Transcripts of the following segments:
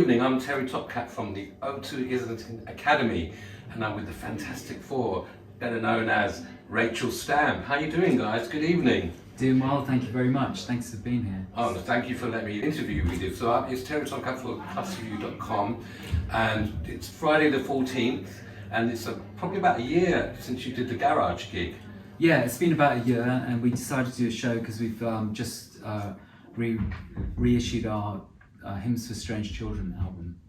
evening, I'm TerryTopCat from the O2 Islington Academy, and I'm with the Fantastic Four, better known as Rachel Stamp. How are you doing, guys? Good evening. Doing well, thank you very much. Thanks for being here. Oh, thank you for letting me interview with you. So it's TerryTopCat for ClusterView.com, and it's Friday the 14th, and it's probably about a year since you did the garage gig. Yeah, it's been about a year, and we decided to do a show because we've just reissued our Hymns for Strange Children album.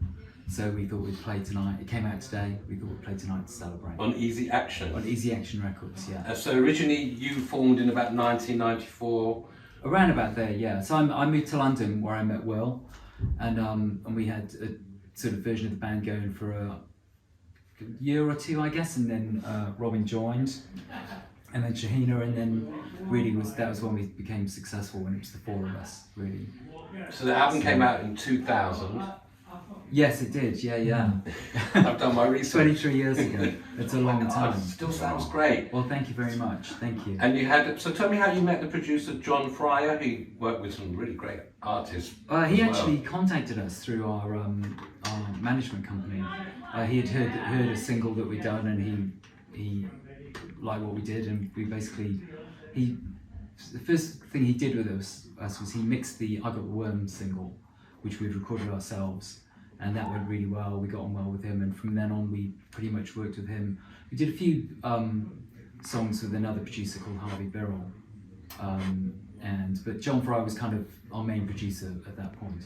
So we thought we'd play tonight. It came out today. We thought we'd play tonight to celebrate. On Easy Action? On Easy Action Records, yeah. So originally you formed in about 1994? Around about there, yeah. So I moved to London where I met Will, and we had a sort of version of the band going for a year or two, I guess, and then Robin joined, and then Shahina, and then really that was when we became successful, when it was the four of us, really. So the album came out in 2000? Yes, it did, yeah. I've done my research. 23 years ago. It's a long time. It still sounds great. Well, thank you very much. Thank you. And you had, so tell me how you met the producer John Fryer. He worked with some really great artists. He actually contacted us through our management company. He had heard a single that we'd done, and he liked what we did, and we basically, the first thing he did with us was he mixed the I Got the Worm single, which we'd recorded ourselves, and that went really well. We got on well with him, and from then on we pretty much worked with him. We did a few songs with another producer called Harvey Birrell, but John Fry was kind of our main producer at that point.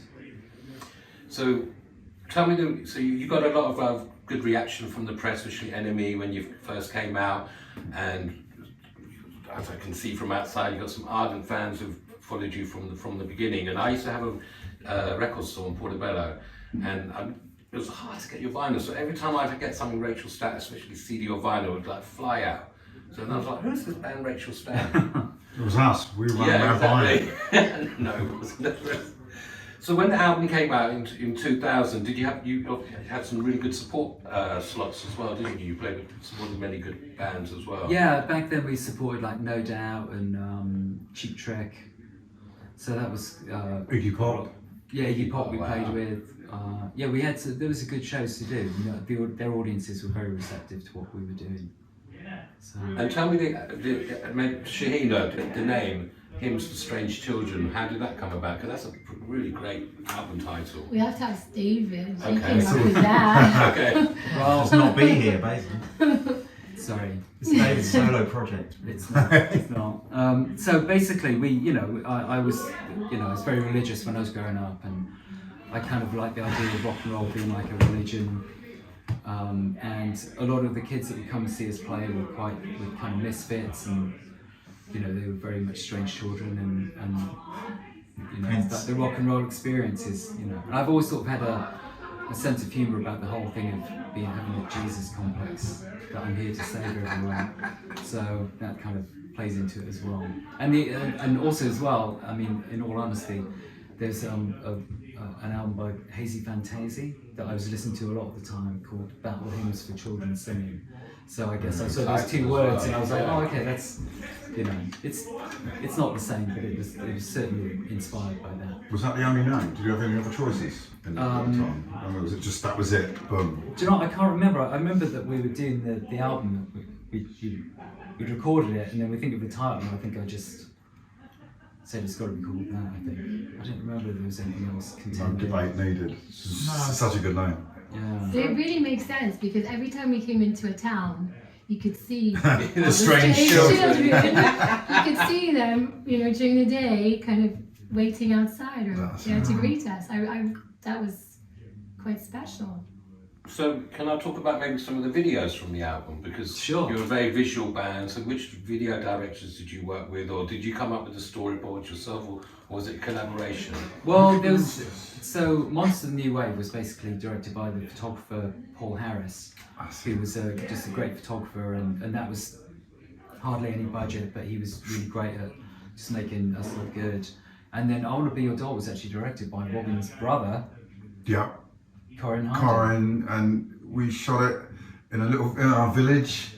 So tell me, so you got a lot of good reaction from the press, especially Enemy, when you first came out, and as I can see from outside, you got some ardent fans who've followed you from the beginning. And I used to have a record store in Portobello, and it was hard to get your vinyl. So every time I'd get something Rachel Stamp, especially CD or vinyl, it would like fly out. So then I was like, who's this band Rachel Stamp? It was us. We were around buying. No, it wasn't. So when the album came out in 2000, did you had some really good support slots as well, didn't you? You played with supported many good bands as well. Yeah, back then we supported like No Doubt and Cheap Trick. So that was Iggy Pop. Yeah, Iggy Pop we played with. Yeah, we had there was a good shows to do. You know, their audiences were very receptive to what we were doing. So. And tell me, Shahina, the name Hymns for Strange Children, how did that come about? Because that's a really great album title. We have to ask David. Okay. He came up with that. Okay. Well, just not be here, basically. Sorry. It's David's solo project. It's not. So basically, I was very religious when I was growing up, and I kind of liked the idea of rock and roll being like a religion. And a lot of the kids that would come and see us play were kind of misfits, and they were very much strange children, and the rock and roll experience is, and I've always sort of had a sense of humour about the whole thing of having a Jesus complex, that I'm here to save everyone. So that kind of plays into it as well. And also as well, I mean, in all honesty, there's an album by Hazy Fantasy that I was listening to a lot of the time called Battle Hymns for Children Singing. So I guess I saw those two words and I was like, oh, okay, that's, it's not the same, but it was certainly inspired by that. Was that the only name? Did you have any other choices at the time? Or was it just that was it? Boom. Do you know? I can't remember. I remember that we were doing the album. We recorded it, and then we think of the title, and I think I just said it's got to be called that. I think I didn't remember if there was anything else contained. No debate needed. It's such a good name. Yeah. So it really makes sense, because every time we came into a town, you could see the strange children. You could see them, during the day, kind of waiting outside or to greet us. That was quite special. So can I talk about maybe some of the videos from the album? Because sure. You're a very visual band, so which video directors did you work with, or did you come up with the storyboards yourself, or was it collaboration? Well, so Monster of the New Wave was basically directed by the photographer Paul Harris, who was just a great photographer, and that was hardly any budget, but he was really great at just making us look good. And then I Want to Be Your Doll was actually directed by Robin's brother. Yeah. Corin, and we shot it in our village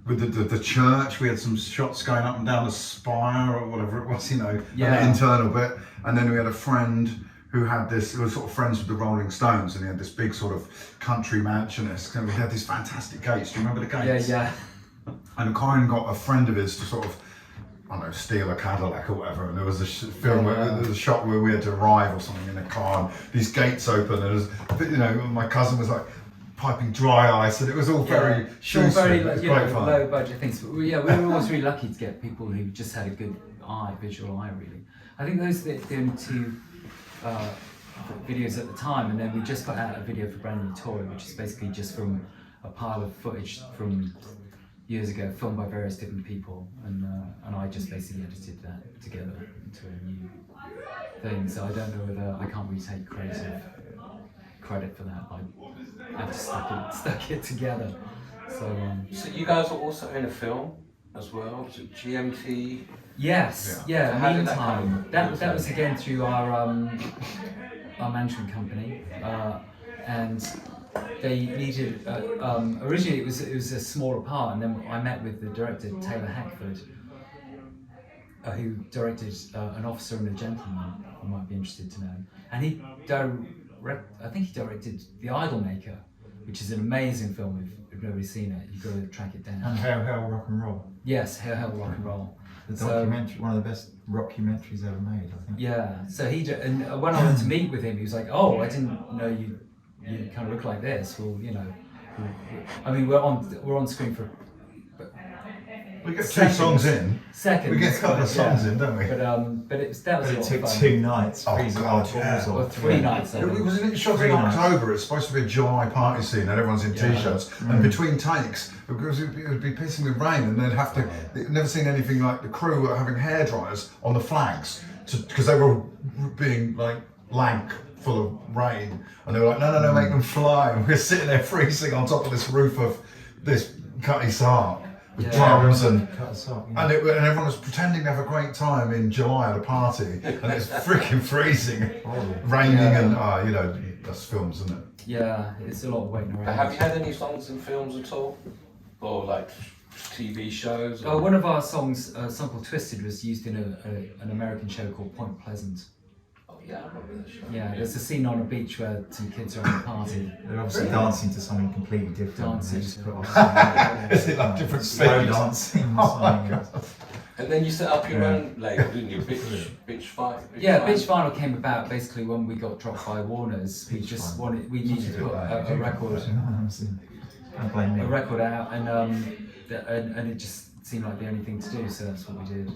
with the church. We had some shots going up and down the spire or whatever it was, the internal bit. And then we had a friend who had this, who was sort of friends with the Rolling Stones, and he had this big sort of country mansion. And we had these fantastic gates. Do you remember the gates? Yeah. And Corin got a friend of his to sort of, I don't know, steal a Cadillac or whatever. And there was a film where there was a shot where we had to arrive or something in a car, and these gates open, and it was, you know, my cousin was like piping dry ice, and it was all very very great fun. low budget things. But we were always really lucky to get people who just had a good eye, visual eye, really. I think those are the only two videos at the time, and then we just put out a video for Brand New Toy, which is basically just from a pile of footage from years ago, filmed by various different people, and I just basically edited that together into a new thing. So I don't know whether I can't really take creative credit for that. I just stuck it together. So you guys were also in a film as well. Was it GMT? Yes, Yeah. So how did that Meantime, come? that was again through our management company, and they needed. Originally, it was a smaller part, and then I met with the director Taylor Hackford, who directed An Officer and a Gentleman. You might be interested to know, and I think he directed The Idolmaker, which is an amazing film. If nobody's seen it, you've got to track it down. And Hail, Hail, Rock and Roll. Yes, Hail, Hail, Rock and Roll. The documentary, one of the best documentaries ever made, I think. Yeah, so and when I went to meet with him, he was like, "Oh, I didn't know you kind of look like this." Well, you know, I mean, we're on screen for. We get two songs in. Seconds. We get a couple of songs in, don't we? But that was a But it lot took of fun. 2 nights. freezing God, our yeah. balls Or off. 3 nights. I It think. was shot in 3 nights. October. It's supposed to be a July party scene, and everyone's in Yeah. t-shirts. And between takes, because it would be pissing with rain, and they'd have to. They'd never seen anything like the crew were having hairdryers on the flags because they were being like lank, full of rain, and they were like, no, make them fly. And we're sitting there freezing on top of this roof of this Cutty Sark with drums and. Cut us off, yeah. And everyone was pretending to have a great time in July at a party, and it's freaking freezing, raining, and you know, that's films, isn't it? Yeah, it's a lot of waiting around. But have you had any songs in films at all? Or like TV shows? Or... One of our songs, a song called Twisted, was used in an American show called Point Pleasant. Oh yeah, I remember that show. Yeah, there's a scene on a beach where some kids are having a party. They're obviously dancing to something completely different. Dancing. They just put on Is it like different slow speeds? dancing or Oh my something. God. And then you set up your own label, didn't you? Bitch Fight. Yeah, Bitch Vinyl came about basically when we got dropped by Warner's. We just wanted, we needed to put a record out, and it just seemed like the only thing to do, so that's what we did.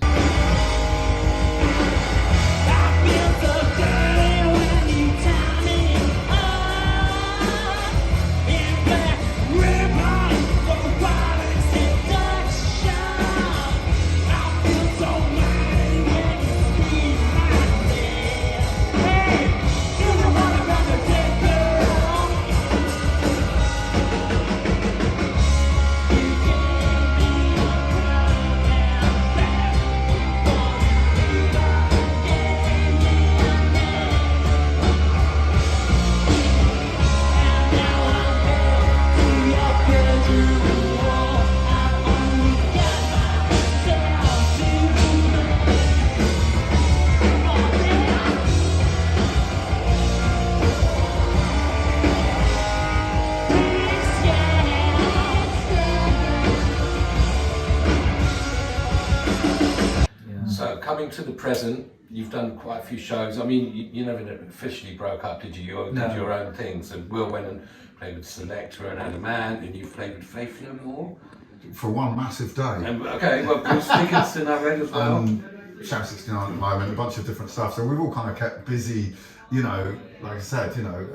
Coming to the present, you've done quite a few shows. I mean, you never officially broke up, did you? You did your own things, and Will went and played with Selector and Anna Man, and you played with Faith No More. For one massive day. And, okay, well, Bruce Dickinson I read as well. Shout 69 at the moment, a bunch of different stuff. So we've all kind of kept busy, you know, like I said, you know,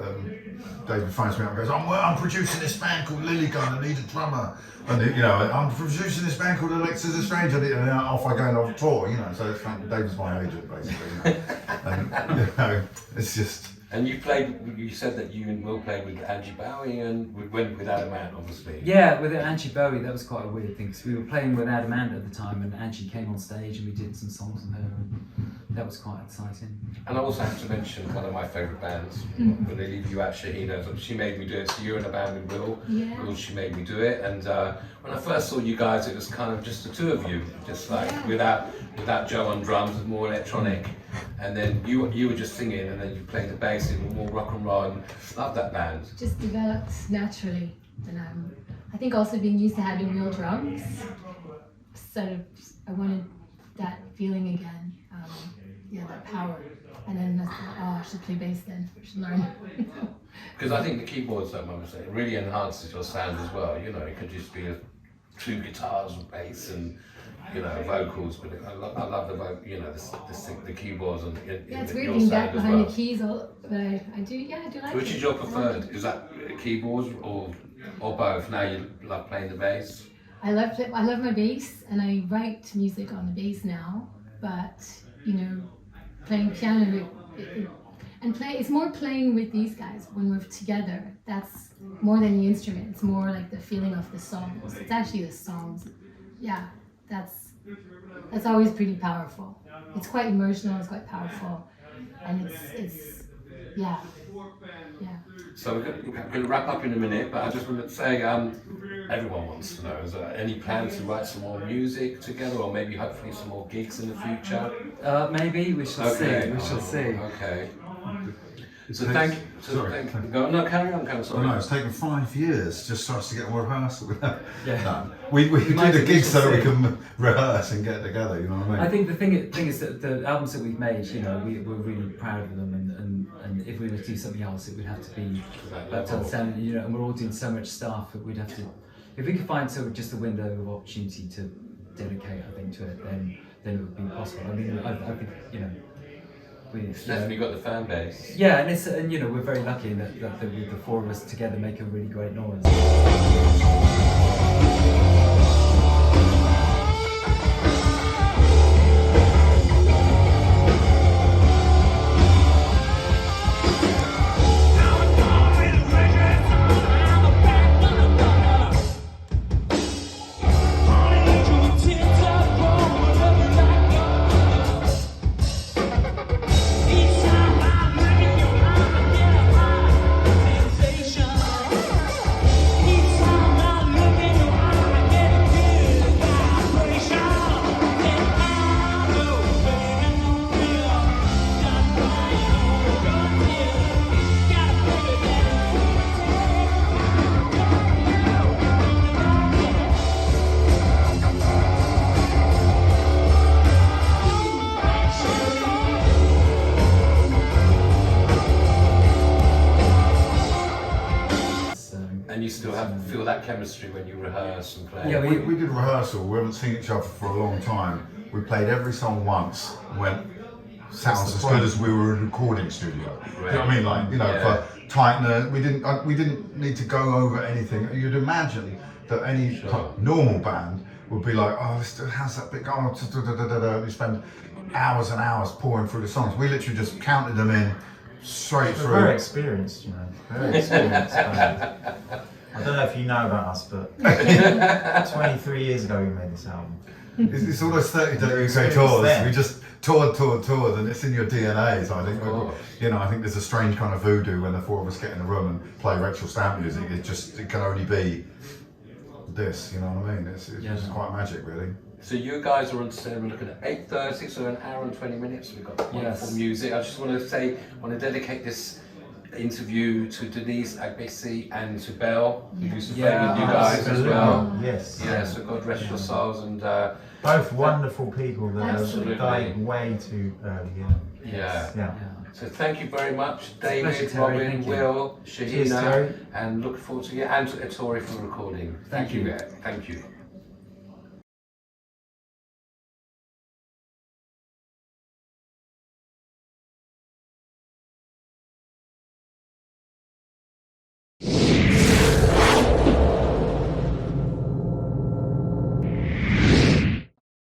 David phones me up and goes, I'm producing this band called Lily Gun, I need a drummer. And, you know, I'm producing this band called Alexis the Stranger, and off I go and off tour, you know, so it's like, David's my agent, basically, you know. And, you know, it's just... And you said that you and Will played with Angie Bowie and went with Adam Ant, obviously. Yeah, with Angie Bowie, that was quite a weird thing, because we were playing with Adam Ant at the time, and Angie came on stage and we did some songs with her. that was quite exciting. And I also have to mention one of my favourite bands, when they leave you out, Shahina. She made me do it. So you're in a band with Will. Yeah. Will, she made me do it. And when I first saw you guys, it was kind of just the two of you, just like Yeah. without Joe on drums, it was more electronic. And then you were just singing, and then you played the bass, it was more rock and roll. And love that band. Just developed naturally, and I think also being used to having real drums, sort of, I wanted that feeling again, that power. And then I thought, I should play bass then, I should learn. Because I think the keyboards, that mum was saying, really enhances your sound as well. You know, it could just be two guitars with bass and vocals, but I love the keyboards and It's your weird being back sound as behind well. the keys, but I do like Which it. is your preferred? Is that keyboards or both? Now you love playing the bass. I love my bass, and I write music on the bass now. But playing piano, it's more playing with these guys when we're together. That's more than the instrument. It's more like the feeling of the songs. It's actually the songs. Yeah, that's always pretty powerful. It's quite emotional. It's quite powerful, and it's yeah. So we're going to wrap up in a minute, but I just want to say, everyone wants to know, is there any plans to write some more music together, or maybe hopefully some more gigs in the future? Maybe we shall see. We shall see. Okay. So It thank takes- you. sorry. No, carry on, kind of Oh sorry. no, it's taken 5 years just for us to get more rehearsal. Yeah. No. We do might the have gigs so that we to can rehearse and get together, you know what I mean? I think the thing is that the albums that we've made, we're really proud of them, and if we were to do something else, it would have to be up to the standard, and we're all doing so much stuff that we'd have to, if we could find sort of just a window of opportunity to dedicate, I think, to it, then it would be possible. I mean, I think, It's definitely got the fan base. yeah, and we're very lucky in that the four of us together make a really great noise. And you still feel that chemistry when you rehearse and play. Yeah, we did rehearsal, we haven't seen each other for a long time. We played every song once, went, sounds as good as we were in a recording studio. You know what I mean? Like, for tightener, we didn't need to go over anything. You'd imagine that any normal band would be like, how's that bit going? We spend hours and hours pouring through the songs. We literally just counted them in straight We're through. very experienced, very experienced. I don't know if you know about us, but 23 years ago we made this album. It's all those 30 day UK It's tours. there. We just toured, and it's in your DNA. So I think, I think there's a strange kind of voodoo when the four of us get in a room and play Rachel Stamp music. It can only be this, you know what I mean? It's just quite magic, really. So you guys are on stage, we're looking at 8:30, so an hour and 20 minutes. We've got wonderful music. I just want to dedicate this interview to Denise Agbesi and to Belle, who used to play with you guys as absolutely. well. Yes. Yeah, so God rest your souls, and Both wonderful people that Absolutely. have died way too early. Yeah. So thank you very much, pleasure, David, Terry. Robin, Thank you. Will, Cheers, Shahina, Terry. and looking forward to you, and to Ettori for the recording. Thank you. Thank you.